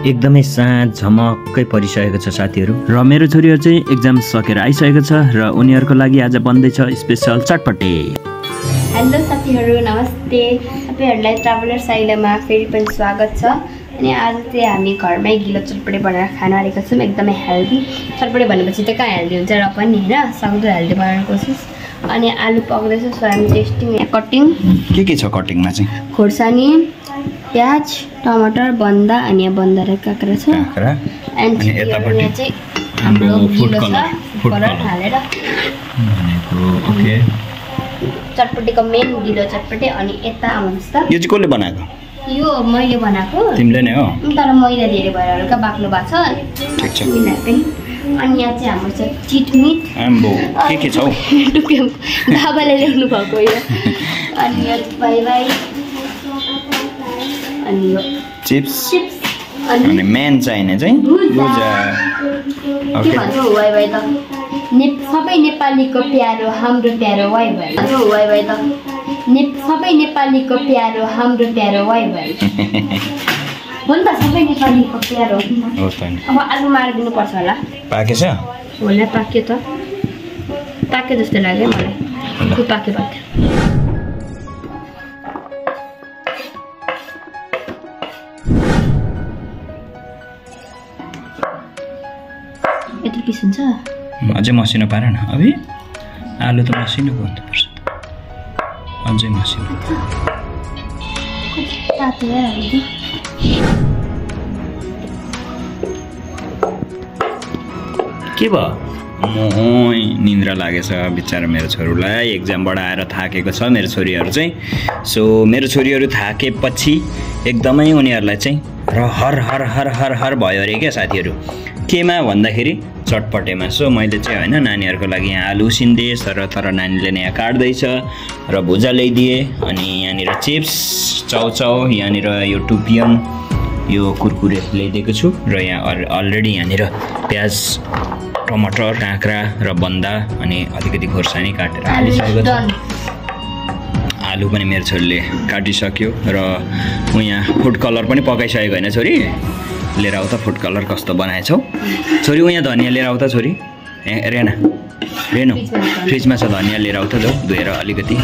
एकदमै साँझ झमक्कै परिसकेको छ साथीहरू र मेरो छोरीहरू चाहिँ एक्जाम सकेर आइसकेको छ र उनीहरूको लागि आज बन्दैछ स्पेशल चटपटे। हेलो साथीहरू नमस्ते, तपाईँहरूलाई ट्राभलर साइलामा फेरि पनि स्वागत छ। अनि आज चाहिँ हामी घरमै गिलो चटपटे बनाएर खान आएको छौँ। एकदमै हेल्दी चटपटे भनेपछि त कहाँ हेल्दी हुन्छ र पनि होइन, सक्दो हेल्दी बनाउने कोसिस। अनि आलु पक्दैछ, सोयाबिन टेस्टिङ कटिङ के छ कटिङमा चाहिँ खोर्सानी, प्याज, टमाटर, बन्दा अनि बन्दा र काँक्रा छ। अनि यतापट्टि चाहिँ हाम्रो फुड कलर हालेर ओके चटपटेको मेन गिलो चटपटे। अनि यता आउनुहोस् त, यो चाहिँ कसले बनाएको? यो मैले बनाएको। तिमीले नै हो? तर मैदा धेरै भएर हल्का बाक्लो भएको छ। ठिक छ। अनि यहाँ चाहिँ हाम्रो छ चिट मिट। आम्बो के छ हौ? बाबाले ल्याउनु भएको यो। अनि यो बाई बाई, अनि यो चिप्स, अनि मेन चाहिने चाहिँ भुजा। के भन्छ वाइ वाइ त सबै नेपालीको प्यारो हाम्रो प्यारो वाइ भाइ। वाइ वाइ त सबै नेपालीको प्यारो हाम्रो प्यारो वाइ भाइ हो नि त, सबै नेपालीको प्यारो हो त नि। अब आलु मारिदिनु पर्छ होला। पाकेछ? होला पाक्यो त, पाक्यो जस्तो लाग्यो मलाई। पाक्यो पाक्यो। यत्रो पिस हुन्छ? अझै मसिनो पार न। अभि आलु त मसिनो गर्नुपर्छ, अझै मसिनो। के भयो? निन्द्रा लागेछ बिचारा मेरो छोरीलाई। एक्जामबाट आएर थाकेको छ मेरो छोरीहरू चाहिँ। सो मेरो छोरीहरू थाकेपछि एकदमै उनीहरूलाई चाहिँ हर हर हर हर हर भयो अरे क्या साथीहरू। केमा भन्दाखेरि चटपटेमा। सो मैले चाहिँ होइन नानीहरूको लागि यहाँ आलु उसिनिदिएँ, तर नानीले नै यहाँ काट्दैछ र भुजा ल्याइदिएँ। अनि यहाँनिर चिप्स, चाउचाउ, यहाँनिर यो टुपियम, यो कुरकुरे ल्याइदिएको छु। र यहाँ अलरेडी यहाँनिर प्याज, टमाटर, काँक्रा र बन्दा अनि अलिकति खोर्सानी काटेर हालिसकेको छ। आलु पनि मेरो छोरीले काटिसक्यो र म यहाँ फुड कलर पनि पकाइसकेको होइन छोरी। लिएर आऊ त फुड कलर कस्तो बनाएछौ छोरी। ऊ यहाँ धनियाँ लिएर आऊ त छोरी। रेनु फ्रिजमा छ धनियाँ लिएर आऊ त, जाऊ धोएर अलिकति।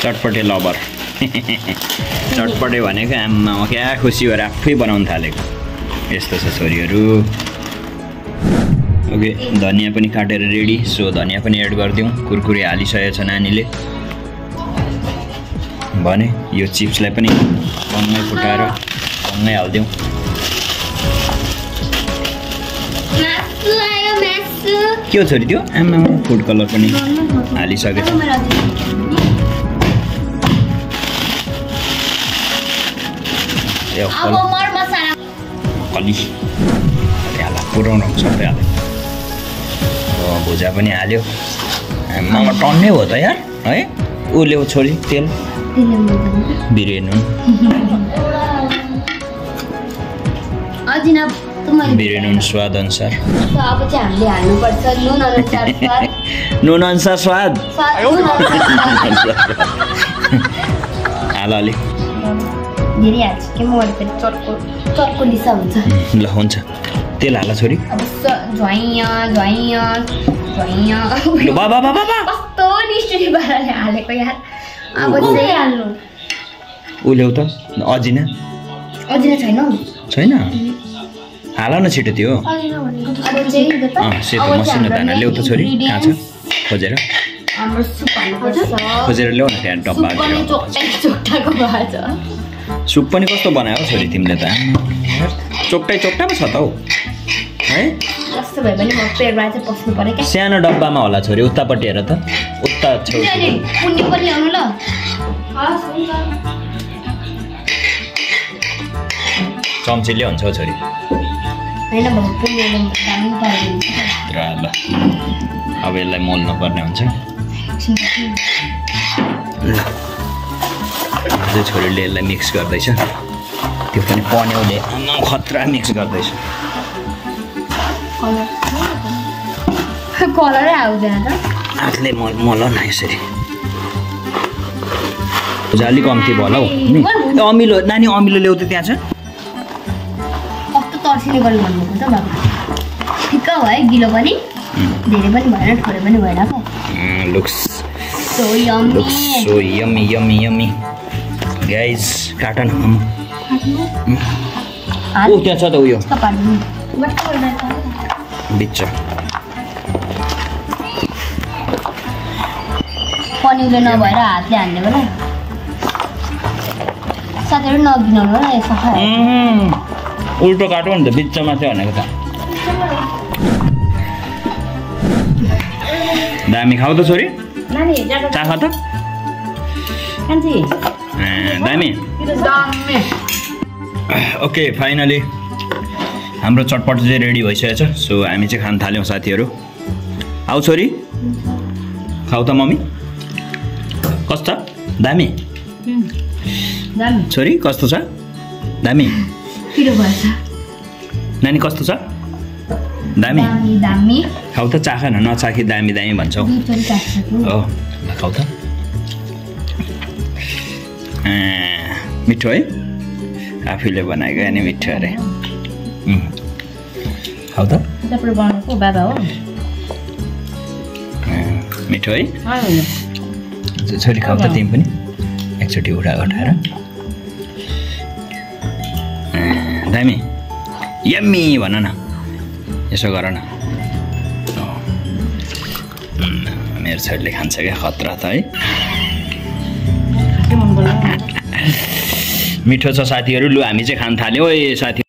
चटपटे लभर चटपटे भनेको आम्मा क्या खुसी भएर आफै बनाउनु थालेको यस्तो छ छोरीहरू। ओके धनियाँ पनि काटेर रेडी। सो धनियाँ पनि एड गरिदिउँ। कुरकुरे हालिसकेको छ नानीले भने। यो चिप्सलाई पनि बङ्गै फुटाएर बङ्गै हालिदिउँ। के हो छोरी त्यो? आमा फुड कलर पनि हालिसकेको छ। अलि पुऱ्याउनु सबै हाल्यो। भुजा पनि हाल्यो। आमामा टन्नै हो त यार है। ऊ ल्याऊ छोरी तेल, बिरेनुन बिरेनुन स्वाद अनुसार। अब चाहिँ हामीले हाल्नुपर्छ नुन अनुसार स्वाद। नुन अनुसार स्वाद हाल अलिक धेरै हाल्छ के म वरिपरि चर्को लिसा हुन्छ। ल हुन्छ तेल हाल छोरी। कस्तो निष्ठुरी पाराले हालेको यार। अब चाहिँ हाल्नु। ऊ ल्याउ त अजिना। अजिना छैन? छैन? हाल न छिटो त्यो। सेतो मसिनो दाना ल्याउ त छोरी। कहाँ छ खोजेर? खोजेर ल्याउ न त्यहाँ डब्बा। सुप पनि कस्तो बनायो छोरी तिमीले त? चोक्टै चोक्टामा छ त हौ है। कस्तो भयो भने म पेटमा चाहिँ पस्नु पर्यो क्या। सानो डब्बामा होला छोरी, उतापट्टि हेर त, उता छेउ। पुण्य पनि ल्याउनु ल। चम्चीले हुन्छ हौ छोरी। होइन पुण्यले दामी पारिदिन्छ। ल अब यसलाई मोल्नु पर्ने हुन्छ। ल अझै छोरीले यसलाई मिक्स गर्दैछ। त्यो पनि पन्याउले खतरा मिक्स गर्दैछ। कलरै आउँदैन त हातले मल न यसरी अलिक कम्ती भयो होला हौ अमिलो नानी अमिलो ल्याउ त त्यहाँ छ कस्तो तर्सिने गर्नु भन्नुभएको त बाबा ठिक्क हो है गिलो पनि धेरै पनि भएन थोरै पनि भएन त लुक्स सो यम्मी गाइस काटन ओ त्यहाँ छ त उयो बिच पनिउले नभएर हातले हान्ने बेला साथीहरू नगिनाउनु होला सफा उल्टो काटो नि त बिचमा चाहिँ भनेको त दामी खाऊ त छोरी चा खा त दामी ओके फाइनली हाम्रो चटपट चाहिँ रेडी भइसकेको छ सो हामी चाहिँ खान थाल्यौँ साथीहरू आऊ छोरी खाऊ त मम्मी कस्तो दामी छोरी कस्तो छ दामी नानी कस्तो छ दामी खाऊ त चाख न नचाखी दामी भन्छौ हो खाऊ त मिठो है आफूले बनाएको नि मिठो अरे खाऊ त मिठो है छोरी खाऊ त तिमी पनि एकचोटि उठाएर दामी यम्मी भन न यसो गर न मेरो छोरीले खान्छ क्या खतरा त है मिठो छ साथीहरू लु हामी चाहिँ खान थाल्यौँ है साथी